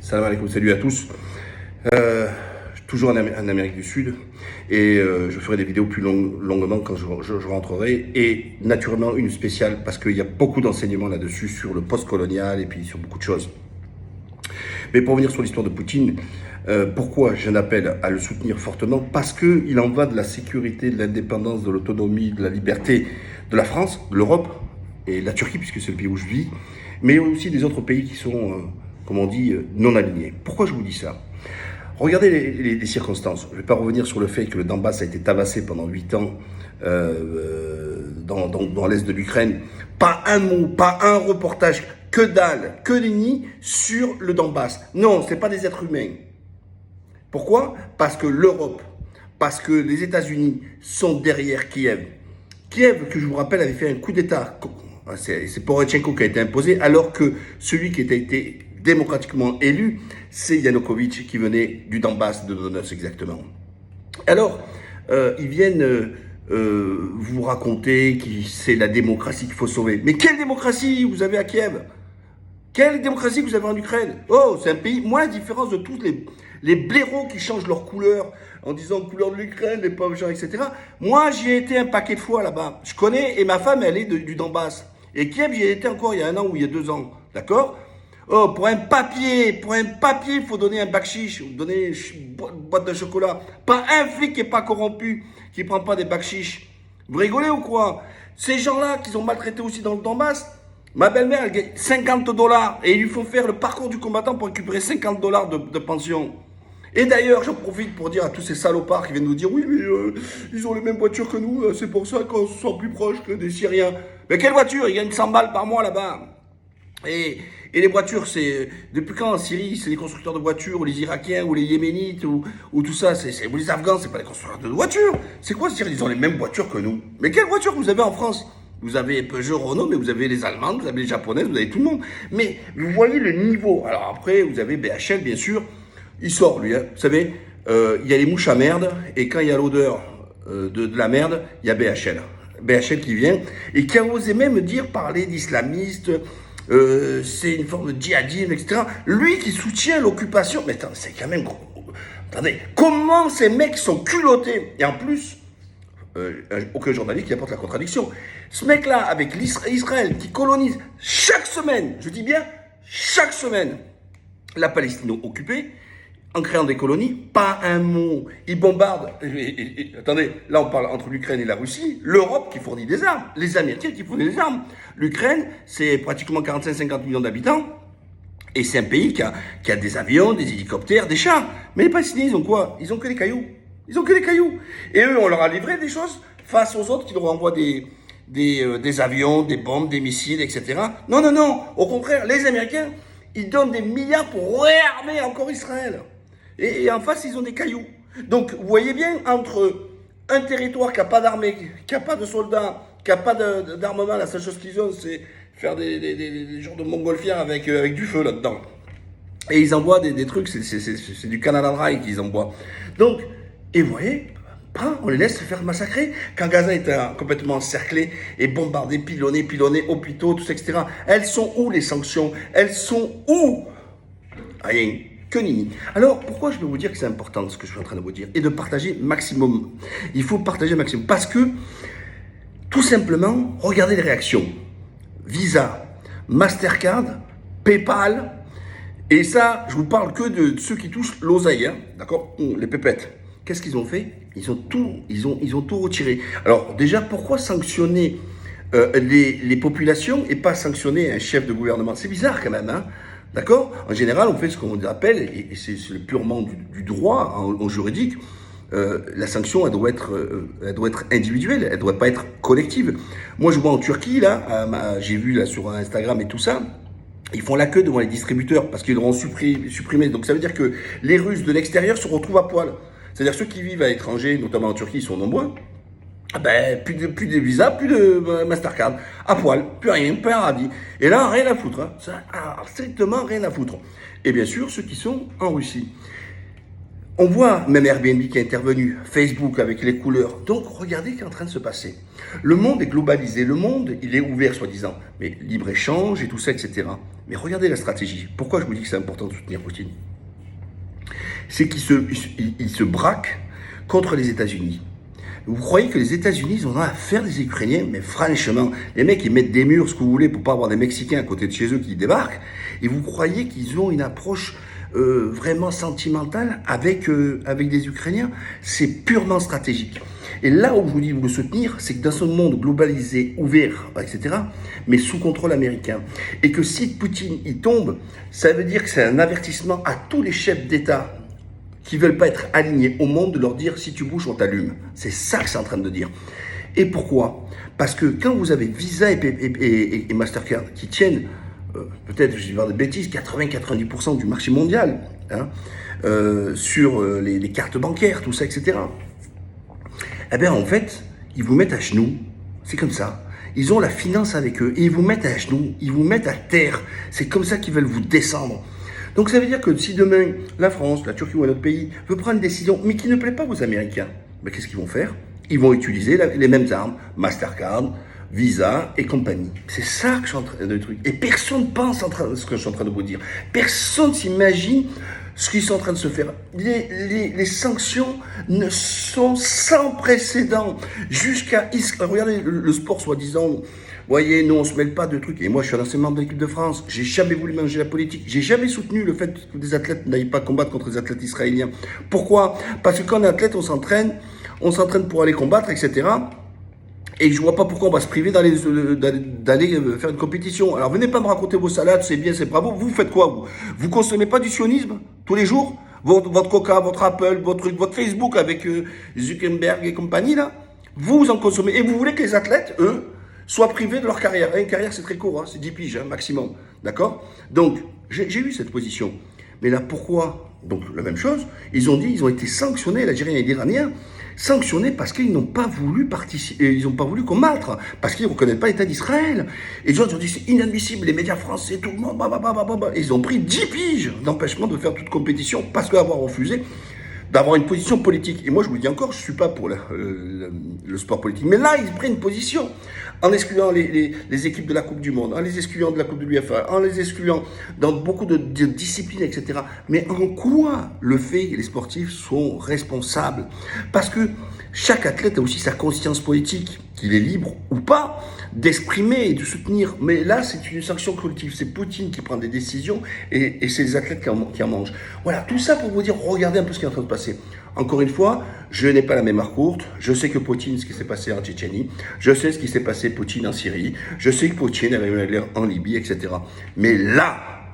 Salam alaikum, salut à tous. Toujours en Amérique du Sud et je ferai des vidéos plus longuement quand je rentrerai et naturellement une spéciale parce qu'il y a beaucoup d'enseignements là-dessus sur le post-colonial et puis sur beaucoup de choses. Mais pour revenir sur l'histoire de Poutine, pourquoi j'en appelle à le soutenir fortement? Parce qu'il en va de la sécurité, de l'indépendance, de l'autonomie, de la liberté de la France, de l'Europe et de la Turquie puisque c'est le pays où je vis, mais aussi des autres pays qui sont, comme on dit, non alignés. Pourquoi je vous dis ça? Regardez les circonstances. Je ne vais pas revenir sur le fait que le Donbass a été tabassé pendant 8 ans dans l'est de l'Ukraine. Pas un mot, pas un reportage, que dalle, que nenni sur le Donbass. Non, ce n'est pas des êtres humains. Pourquoi? Parce que l'Europe, parce que les États-Unis sont derrière Kiev. Kiev, que je vous rappelle, avait fait un coup d'État. C'est Poroshenko qui a été imposé, alors que celui qui a été démocratiquement élu, c'est Yanukovych qui venait du Donbass, de Donetsk exactement. Alors, ils viennent vous raconter que c'est la démocratie qu'il faut sauver. Mais quelle démocratie vous avez à Kiev? Quelle démocratie vous avez en Ukraine? Oh, c'est un pays, moi, à différence de tous les blaireaux qui changent leur couleur en disant couleur de l'Ukraine, les pauvres gens, etc. Moi, j'y ai été un paquet de fois là-bas. Je connais, et ma femme, elle est du Donbass. Et Kiev, j'y ai été encore il y a 1 an ou il y a 2 ans. D'accord? Oh, pour un papier, il faut donner un bakchich, ou donner une boîte de chocolat. Pas un flic qui n'est pas corrompu, qui ne prend pas des bakchiches. Vous rigolez ou quoi? Ces gens-là, qui sont maltraités aussi dans le Donbass, ma belle-mère, elle gagne 50 $ et ils lui font faire le parcours du combattant pour récupérer 50 $ de pension. Et d'ailleurs, j'en profite pour dire à tous ces salopards qui viennent nous dire « Oui, mais ils ont les mêmes voitures que nous, c'est pour ça qu'on se sent plus proche que des Syriens. » Mais quelle voiture? Ils gagnent 100 balles par mois là-bas. Et les voitures, c'est depuis quand en Syrie, c'est les constructeurs de voitures, ou les Irakiens, ou les Yéménites, ou tout ça, ou les Afghans, c'est pas les constructeurs de voitures. C'est quoi se dire ils ont les mêmes voitures que nous? Mais quelle voiture vous avez en France? Vous avez Peugeot, Renault, mais vous avez les Allemandes, vous avez les Japonaises, vous avez tout le monde. Mais vous voyez le niveau. Alors après, vous avez BHL, bien sûr. Il sort, lui. Hein. Vous savez, il y a les mouches à merde, et quand il y a l'odeur de la merde, il y a BHL. BHL qui vient, et qui a osé même parler d'islamistes, c'est une forme de djihadisme, etc. Lui qui soutient l'occupation, mais attends, c'est quand même gros. Attendez, comment ces mecs sont culottés? Et en plus, aucun journaliste qui apporte la contradiction. Ce mec-là, avec Israël, qui colonise chaque semaine, je dis bien chaque semaine, la Palestine occupée, en créant des colonies, pas un mot. Ils bombardent. Attendez, là on parle entre l'Ukraine et la Russie, l'Europe qui fournit des armes, les Américains qui fournissent des armes. L'Ukraine, c'est pratiquement 45-50 millions d'habitants, et c'est un pays qui a des avions, des hélicoptères, des chars. Mais les Palestiniens, ils ont quoi? Ils ont que des cailloux. Ils ont que des cailloux. Et eux, on leur a livré des choses face aux autres qui leur envoient des avions, des bombes, des missiles, etc. Non, non, non. Au contraire, les Américains, ils donnent des milliards pour réarmer encore Israël. Et en face, ils ont des cailloux. Donc, vous voyez bien, entre un territoire qui n'a pas d'armée, qui n'a pas de soldats, qui n'a pas d'armement, la seule chose qu'ils ont, c'est faire des genres de montgolfières avec du feu là-dedans. Et ils envoient des trucs, c'est du Canada Dry qu'ils envoient. Donc, et vous voyez, on les laisse se faire massacrer. Quand Gaza est complètement encerclé et bombardé, pilonné, hôpitaux, tout ça, etc. Elles sont où les sanctions? Elles sont où? Rien. Que nini. Alors, pourquoi je vais vous dire que c'est important ce que je suis en train de vous dire et de partager maximum? Il faut partager maximum parce que, tout simplement, regardez les réactions. Visa, Mastercard, PayPal, et ça, je vous parle que de ceux qui touchent l'oseille, hein, d'accord? Les pépettes. Qu'est-ce qu'ils ont fait? Ils ont tout retiré. Alors, déjà, pourquoi sanctionner les populations et pas sanctionner un chef de gouvernement? C'est bizarre quand même, hein? D'accord? En général, on fait ce qu'on appelle, et c'est purement du droit en juridique, la sanction, elle doit être individuelle, elle ne doit pas être collective. Moi, je vois en Turquie, là, j'ai vu là, sur Instagram et tout ça, ils font la queue devant les distributeurs parce qu'ils l'auront supprimé. Donc ça veut dire que les Russes de l'extérieur se retrouvent à poil. C'est-à-dire ceux qui vivent à l'étranger, notamment en Turquie, ils sont nombreux. Ben, plus de visa, plus de Mastercard, à poil, plus rien, plus un radis. Et là, rien à foutre, hein. Ça, strictement rien à foutre. Et bien sûr, ceux qui sont en Russie. On voit même Airbnb qui est intervenu, Facebook avec les couleurs. Donc regardez ce qui est en train de se passer. Le monde est globalisé, le monde il est ouvert soi-disant, mais libre-échange et tout ça, etc. Mais regardez la stratégie. Pourquoi je vous dis que c'est important de soutenir Poutine? C'est qu'il se braque contre les États-Unis. Vous croyez que les États-Unis ils ont rien à faire des Ukrainiens? Mais franchement, les mecs ils mettent des murs, ce que vous voulez, pour pas avoir des Mexicains à côté de chez eux qui débarquent. Et vous croyez qu'ils ont une approche vraiment sentimentale avec des Ukrainiens? C'est purement stratégique. Et là où je vous dis de le soutenir, c'est que dans ce monde globalisé, ouvert, etc., mais sous contrôle américain, et que si Poutine y tombe, ça veut dire que c'est un avertissement à tous les chefs d'État qui ne veulent pas être alignés au monde, de leur dire si tu bouges, on t'allume. C'est ça que c'est en train de dire. Et pourquoi? Parce que quand vous avez Visa et Mastercard qui tiennent, peut-être, je vais dire des bêtises, 80-90% du marché mondial, hein, sur les cartes bancaires, tout ça, etc. Eh bien, en fait, ils vous mettent à genoux. C'est comme ça. Ils ont la finance avec eux et ils vous mettent à genoux, ils vous mettent à terre. C'est comme ça qu'ils veulent vous descendre. Donc ça veut dire que si demain, la France, la Turquie ou un autre pays veut prendre une décision, mais qui ne plaît pas aux Américains, ben qu'est-ce qu'ils vont faire? Ils vont utiliser les mêmes armes, Mastercard, Visa et compagnie. C'est ça que je suis en train de truc. Et personne ne pense ce que je suis en train de vous dire. Personne s'imagine ce qu'ils sont en train de se faire. Les sanctions ne sont sans précédent. Regardez le sport soi-disant. Voyez, nous on se mêle pas de trucs. Et moi je suis un ancien membre de l'équipe de France. J'ai jamais voulu manger la politique. J'ai jamais soutenu le fait que des athlètes n'aillent pas combattre contre les athlètes israéliens. Pourquoi? Parce que quand on est athlète, on s'entraîne pour aller combattre, etc. Et je vois pas pourquoi on va se priver d'aller faire une compétition. Alors venez pas me raconter vos salades, c'est bien, c'est bravo. Vous faites quoi, vous consommez pas du sionisme tous les jours? Votre Coca, votre Apple, votre Facebook avec Zuckerberg et compagnie là? Vous en consommez. Et vous voulez que les athlètes, eux, soient privés de leur carrière. Et une carrière c'est très court, hein, c'est 10 piges maximum. D'accord? Donc j'ai eu cette position. Mais là pourquoi? Donc la même chose, ils ont été sanctionnés, l'Algérien et l'Iranien, sanctionnés parce qu'ils n'ont pas voulu participer, ils n'ont pas voulu combattre, parce qu'ils ne reconnaissent pas l'État d'Israël. Et les autres ont dit c'est inadmissible, les médias français, tout le monde, et ils ont pris 10 piges d'empêchement de faire toute compétition parce qu'avoir refusé d'avoir une position politique. Et moi, je vous le dis encore, je ne suis pas pour le sport politique. Mais là, ils prennent une position en excluant les équipes de la Coupe du Monde, en les excluant de la Coupe de l'UEFA, en les excluant dans beaucoup de disciplines, etc. Mais en quoi le fait que les sportifs sont responsables? Parce que chaque athlète a aussi sa conscience politique, qu'il est libre ou pas d'exprimer et de soutenir. Mais là, c'est une sanction collective. C'est Poutine qui prend des décisions et c'est les athlètes qui en mangent. Voilà, tout ça pour vous dire, regardez un peu ce qui est en train de passer. Encore une fois, je n'ai pas la mémoire courte. Je sais que Poutine, ce qui s'est passé en Tchétchénie. Je sais ce qui s'est passé Poutine en Syrie. Je sais que Poutine avait eu la guerre en Libye, etc. Mais là,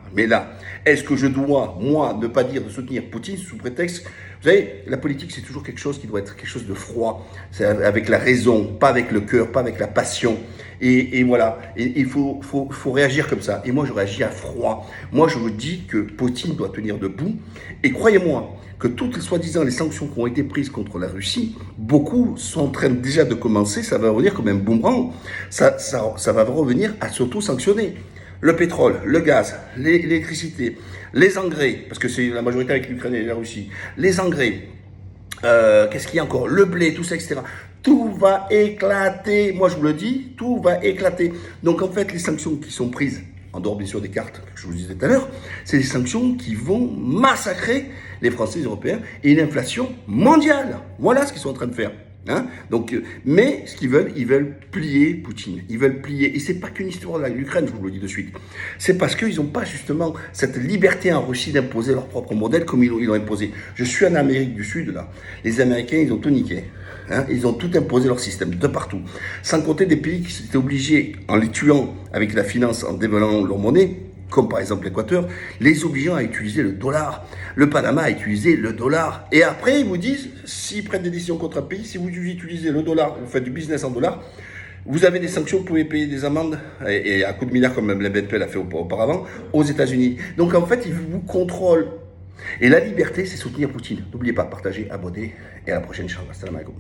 est-ce que je dois, moi, ne pas dire de soutenir Poutine sous prétexte... Vous savez, la politique, c'est toujours quelque chose qui doit être quelque chose de froid. C'est avec la raison, pas avec le cœur, pas avec la passion. Et voilà, et il faut réagir comme ça. Et moi, je réagis à froid. Moi, je vous dis que Poutine doit tenir debout. Et croyez-moi, que toutes les soi-disant les sanctions qui ont été prises contre la Russie, beaucoup sont en train déjà de commencer, ça va revenir comme un boomerang. Ça va revenir à s'auto-sanctionner. Le pétrole, le gaz, l'électricité, les engrais, parce que c'est la majorité avec l'Ukraine et la Russie, les engrais, qu'est-ce qu'il y a encore? Le blé, tout ça, etc. Tout va éclater, moi je vous le dis, tout va éclater. Donc en fait, les sanctions qui sont prises, en dehors bien sûr des cartes que je vous disais tout à l'heure, c'est des sanctions qui vont massacrer les Français et les Européens et une inflation mondiale. Voilà ce qu'ils sont en train de faire. Hein? Donc, mais ce qu'ils veulent, ils veulent plier Poutine. Ils veulent plier. Et c'est pas qu'une histoire de l'Ukraine, je vous le dis de suite. C'est parce qu'ils n'ont pas justement cette liberté en Russie d'imposer leur propre modèle comme ils l'ont imposé. Je suis en Amérique du Sud, là. Les Américains, ils ont tout niqué. Hein? Ils ont tout imposé leur système, de partout. Sans compter des pays qui s'étaient obligés, en les tuant avec la finance, en dévaluant leur monnaie, comme par exemple l'Équateur, les obligeant à utiliser le dollar. Le Panama a utilisé le dollar. Et après, ils vous disent, s'ils prennent des décisions contre un pays, si vous utilisez le dollar, vous faites du business en dollars, vous avez des sanctions, vous pouvez payer des amendes, et à coup de milliards, comme même la BNP l'a fait auparavant, aux États-Unis. Donc en fait, ils vous contrôlent. Et la liberté, c'est soutenir Poutine. N'oubliez pas, partagez, abonnez, et à la prochaine, Inch'Allah. Assalamu alaikum.